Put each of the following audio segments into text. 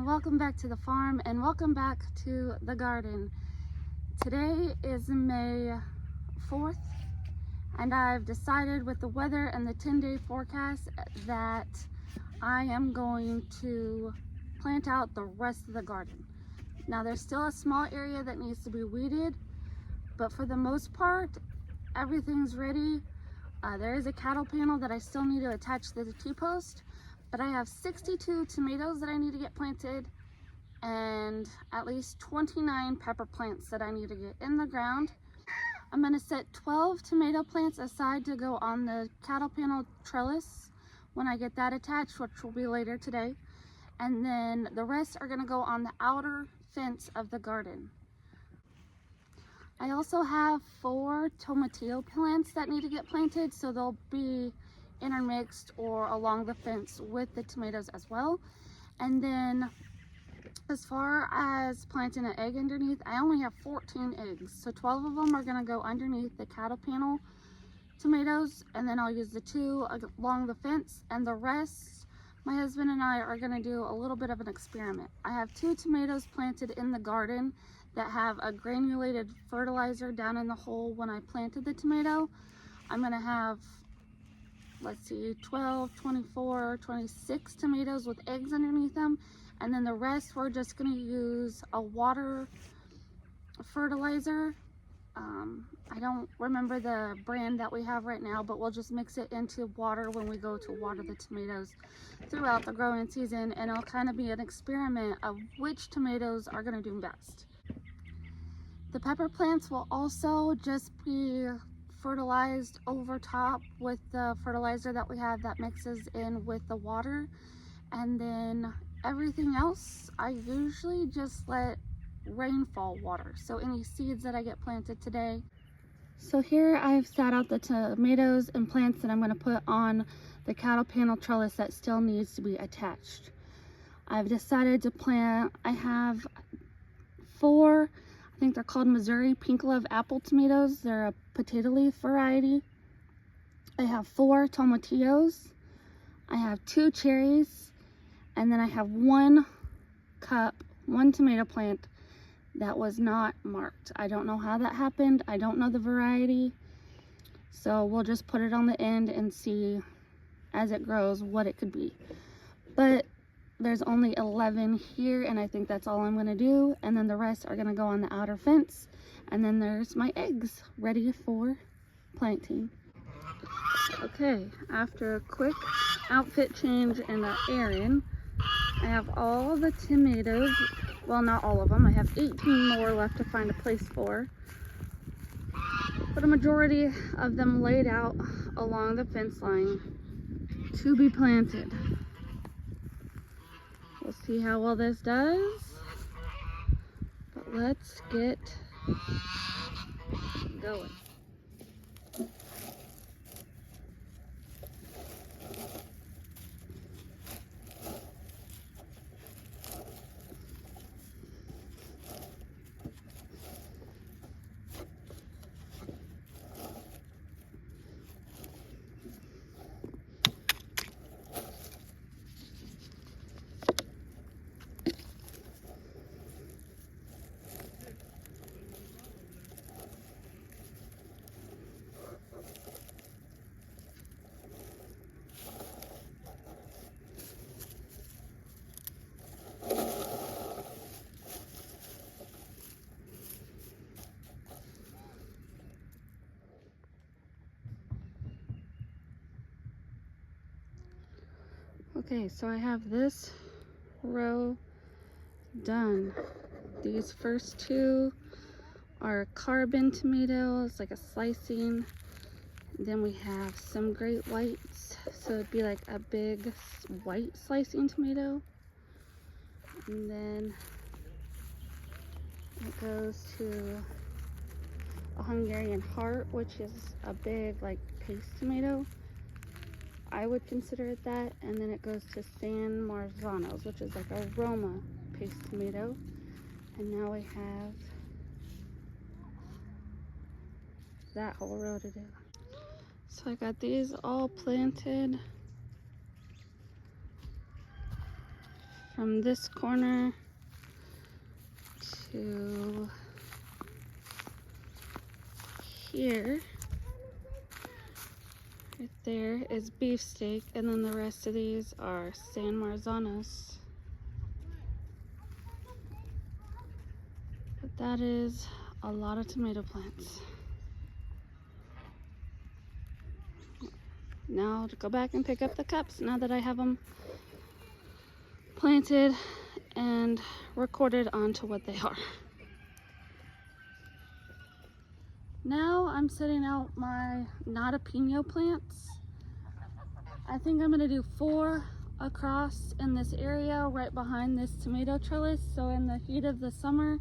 and welcome back to the farm and welcome back to the garden. Today is May 4th and I've decided with the weather and the 10-day forecast that I am going to plant out the rest of the garden. Now there's still a small area that needs to be weeded, but for the most part everything's ready. There is a cattle panel that I still need to attach to the T-post, but I have 62 tomatoes that I need to get planted and at least 29 pepper plants that I need to get in the ground. I'm going to set 12 tomato plants aside to go on the cattle panel trellis when I get that attached, which will be later today. And then the rest are going to go on the outer fence of the garden. I also have 4 tomatillo plants that need to get planted, so they'll be intermixed or along the fence with the tomatoes as well. And then as far as planting an egg underneath, I only have 14 eggs, so 12 of them are going to go underneath the cattle panel tomatoes, and then I'll use the 2 along the fence, and the rest my husband and I are going to do a little bit of an experiment. I have 2 tomatoes planted in the garden that have a granulated fertilizer down in the hole when I planted the tomato. I'm going to have, let's see, 12, 24, 26 tomatoes with eggs underneath them. And then the rest we're just going to use a water fertilizer. I don't remember the brand that we have right now, but we'll just mix it into water when we go to water the tomatoes throughout the growing season. And it'll kind of be an experiment of which tomatoes are going to do best. The pepper plants will also just be fertilized over top with the fertilizer that we have that mixes in with the water. And then everything else, I usually just let rainfall water. So any seeds that I get planted today. So here I've sat out the tomatoes and plants that I'm going to put on the cattle panel trellis that still needs to be attached. I've decided to plant, I have 4, I think they're called Missouri Pink Love apple tomatoes. They're a potato leaf variety. I have 4 tomatillos. I have 2 cherries. And then I have 1 tomato plant that was not marked. I don't know how that happened. I don't know the variety. So we'll just put it on the end and see as it grows what it could be. But there's only 11 here, and I think that's all I'm going to do. And then the rest are going to go on the outer fence. And then there's my eggs ready for planting. Okay, after a quick outfit change and an errand, I have all the tomatoes, well, not all of them. I have 18 more left to find a place for. But a majority of them laid out along the fence line to be planted. We'll see how well this does. But let's get going. Okay, so I have this row done. These first 2 are carbon tomatoes, like a slicing. Then we have some great whites, so it'd be like a big white slicing tomato. And then it goes to a Hungarian heart, which is a big like paste tomato. I would consider it that. And then it goes to San Marzanos, which is like a Roma paste tomato. And now we have that whole row to do. So I got these all planted. from this corner to here. Right there is beefsteak, and then the rest of these are San Marzanos. But that is a lot of tomato plants. Now to go back and pick up the cups now that I have them planted and recorded onto what they are. Now I'm setting out my jalapeno plants. I think I'm gonna do 4 across in this area right behind this tomato trellis. So in the heat of the summer,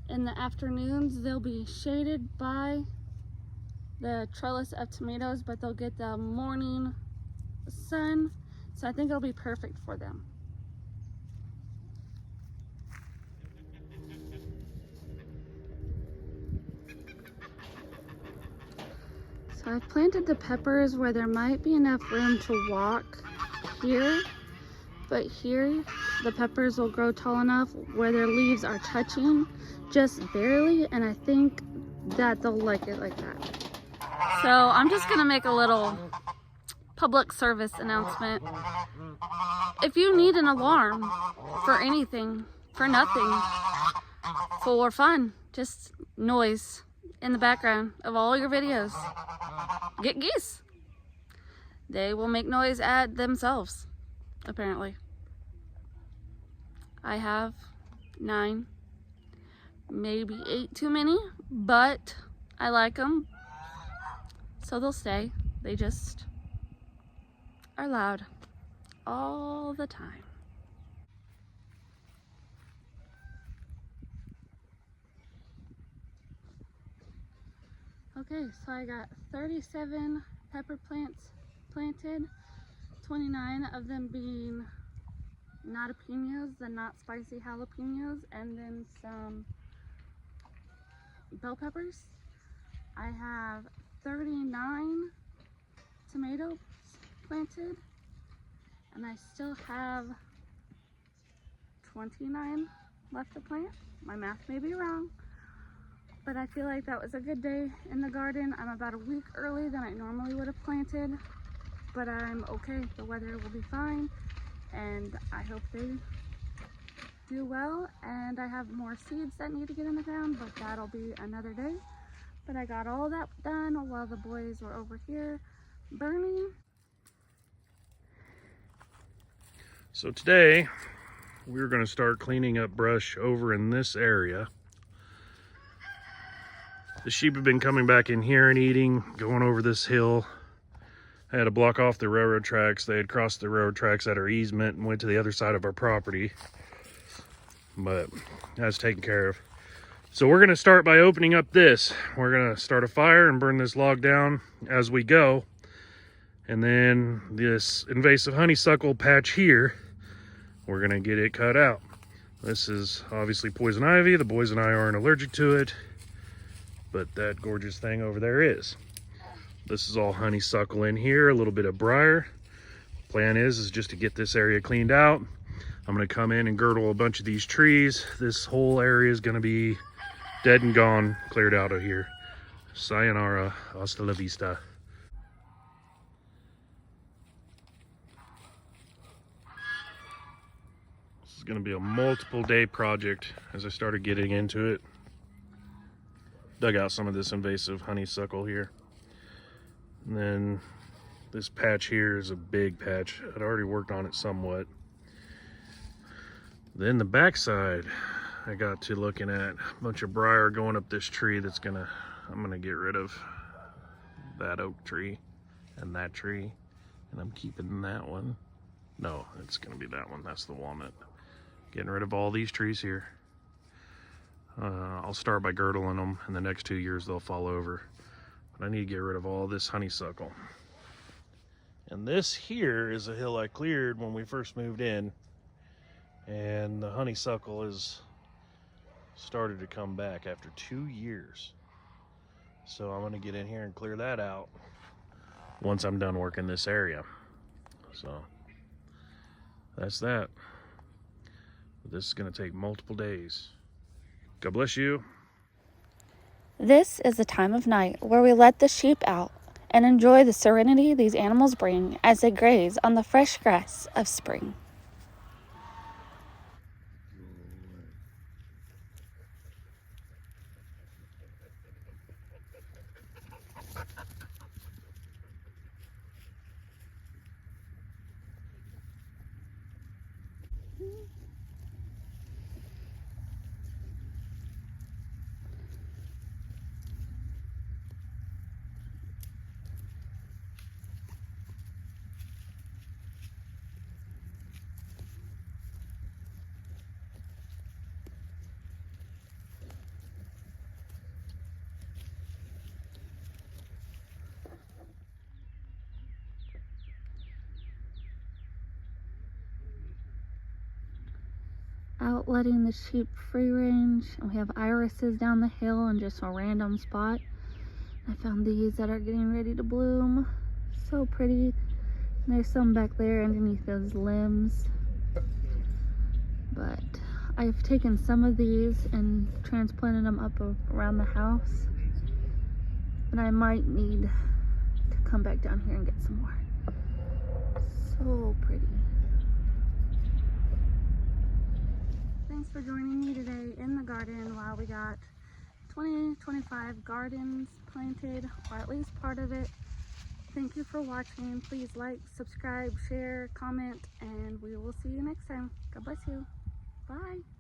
in the afternoons, they'll be shaded by the trellis of tomatoes, but they'll get the morning sun. So I think it'll be perfect for them. So I've planted the peppers where there might be enough room to walk here, but here the peppers will grow tall enough where their leaves are touching just barely, and I think that they'll like it like that. So I'm just gonna make a little public service announcement. If you need an alarm for anything, for nothing, for fun, just noise in the background of all your videos, get geese. They will make noise at themselves, apparently. I have 9, maybe 8 too many, but I like them, so they'll stay. They just are loud all the time. Okay, so I got 37 pepper plants planted, 29 of them being jalapenos, the not spicy jalapenos, and then some bell peppers. I have 39 tomatoes planted, and I still have 29 left to plant. My math may be wrong, but I feel like that was a good day in the garden. I'm about a week early than I normally would have planted, but I'm okay. The weather will be fine, and I hope they do well. And I have more seeds that need to get in the ground, but that'll be another day. But I got all that done while the boys were over here burning. So today we're going to start cleaning up brush over in this area. The sheep have been coming back in here and eating, going over this hill. I had to block off the railroad tracks. They had crossed the railroad tracks at our easement and went to the other side of our property, but that's taken care of. So we're going to start by opening up this. We're going to start a fire and burn this log down as we go. And then this invasive honeysuckle patch here, we're going to get it cut out. This is obviously poison ivy. The boys and I aren't allergic to it, but that gorgeous thing over there is. This is all honeysuckle in here, a little bit of briar. Plan is just to get this area cleaned out. I'm going to come in and girdle a bunch of these trees. This whole area is going to be dead and gone, cleared out of here. Sayonara, hasta la vista. This is going to be a multiple day project as I started getting into it. Dug out some of this invasive honeysuckle here. And then this patch here is a big patch. I'd already worked on it somewhat. Then the backside, I got to looking at a bunch of briar going up this tree that's I'm gonna get rid of that oak tree and that tree, and I'm keeping that one. No, it's gonna be that one. That's the walnut. Getting rid of all these trees here. I'll start by girdling them. In the next 2 years they'll fall over. But I need to get rid of all this honeysuckle. And this here is a hill I cleared when we first moved in. And the honeysuckle has started to come back after 2 years. So I'm gonna get in here and clear that out once I'm done working this area. So that's that. But this is going to take multiple days. God bless you. This is the time of night where we let the sheep out and enjoy the serenity these animals bring as they graze on the fresh grass of spring. Out letting the sheep free range, and we have irises down the hill in just a random spot. I found these that are getting ready to bloom. So pretty. And there's some back there underneath those limbs. But I've taken some of these and transplanted them up around the house. And I might need to come back down here and get some more. So pretty. Thanks for joining me today in the garden while we got 25 gardens planted, or at least part of it. Thank you for watching. Please like, subscribe, share, comment, and we will see you next time. God bless you. Bye.